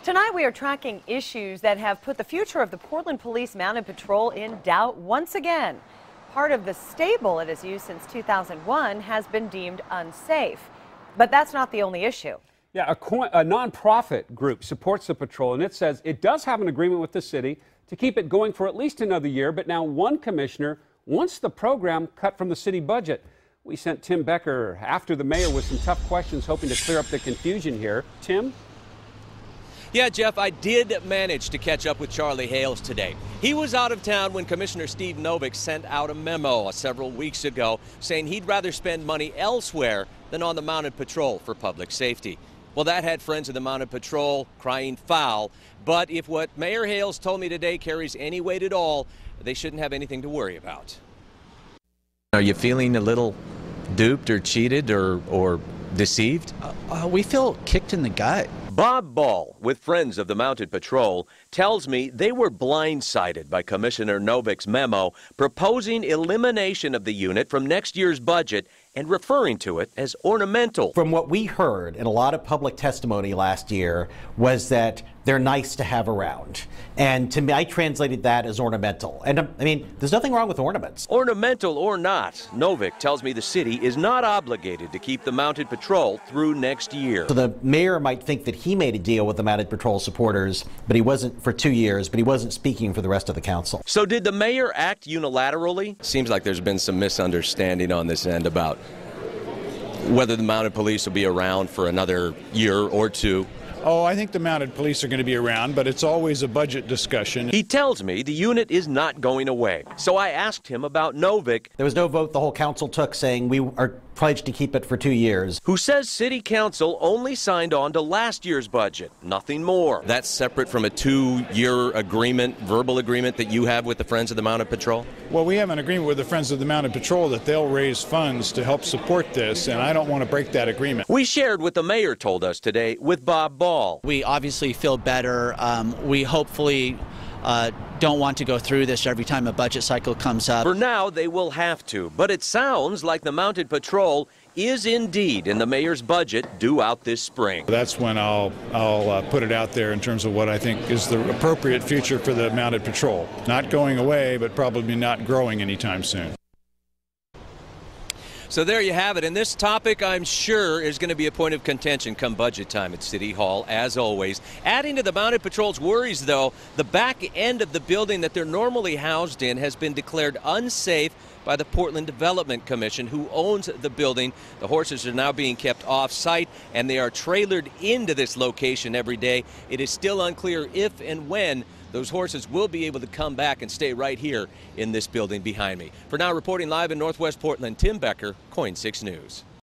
Tonight we are tracking issues that have put the future of the Portland Police Mounted Patrol in doubt once again. Part of the stable it has used since 2001 has been deemed unsafe. But that's not the only issue. Yeah, a nonprofit group supports the patrol, and it says it does have an agreement with the city to keep it going for at least another year, but now one commissioner wants the program cut from the city budget. We sent Tim Becker after the mayor with some tough questions, hoping to clear up the confusion here. Tim? Yeah, Jeff, I did manage to catch up with Charlie Hales today. He was out of town when Commissioner Steve Novick sent out a memo several weeks ago saying he'd rather spend money elsewhere than on the Mounted Patrol for public safety. Well, that had friends of the Mounted Patrol crying foul. But if what Mayor Hales told me today carries any weight at all, they shouldn't have anything to worry about. Are you feeling a little duped or cheated or deceived? We feel kicked in the gut. Bob Ball, with Friends of the Mounted Patrol, tells me they were blindsided by Commissioner Novick's memo proposing elimination of the unit from next year's budget and referring to it as ornamental. From what we heard in a lot of public testimony last year was that they're nice to have around. And to me, I translated that as ornamental. And I mean, there's nothing wrong with ornaments. Ornamental or not, Novick tells me the city is not obligated to keep the Mounted Patrol through next year. So the mayor might think that he made a deal with the Mounted Patrol supporters, but he wasn't for 2 years, but he wasn't speaking for the rest of the council. So did the mayor act unilaterally? Seems like there's been some misunderstanding on this end about whether the Mounted Police will be around for another year or two. Oh, I think the Mounted Police are going to be around, but it's always a budget discussion. He tells me the unit is not going away. So I asked him about Novick. There was no vote the whole council took saying we are pledged to keep it for 2 years. Who says city council only signed on to last year's budget, nothing more. That's separate from a 2-year agreement, verbal agreement that you have with the Friends of the Mounted Patrol? Well, we have an agreement with the Friends of the Mounted Patrol that they'll raise funds to help support this, and I don't want to break that agreement. We shared what the mayor told us today with Bob Ball. We obviously feel better. We hopefully don't want to go through this every time a budget cycle comes up. For now, they will have to, but it sounds like the Mounted Patrol is indeed in the mayor's budget due out this spring. That's when I'll put it out there in terms of what I think is the appropriate future for the Mounted Patrol. Not going away, but probably not growing anytime soon. So there you have it. And this topic, I'm sure, is going to be a point of contention come budget time at City Hall, as always. Adding to the Mounted Patrol's worries, though, the back end of the building that they're normally housed in has been declared unsafe by the Portland Development Commission, who owns the building. The horses are now being kept off-site, and they are trailered into this location every day. It is still unclear if and when those horses will be able to come back and stay right here in this building behind me. For now, reporting live in Northwest Portland, Tim Becker, KOIN 6 News.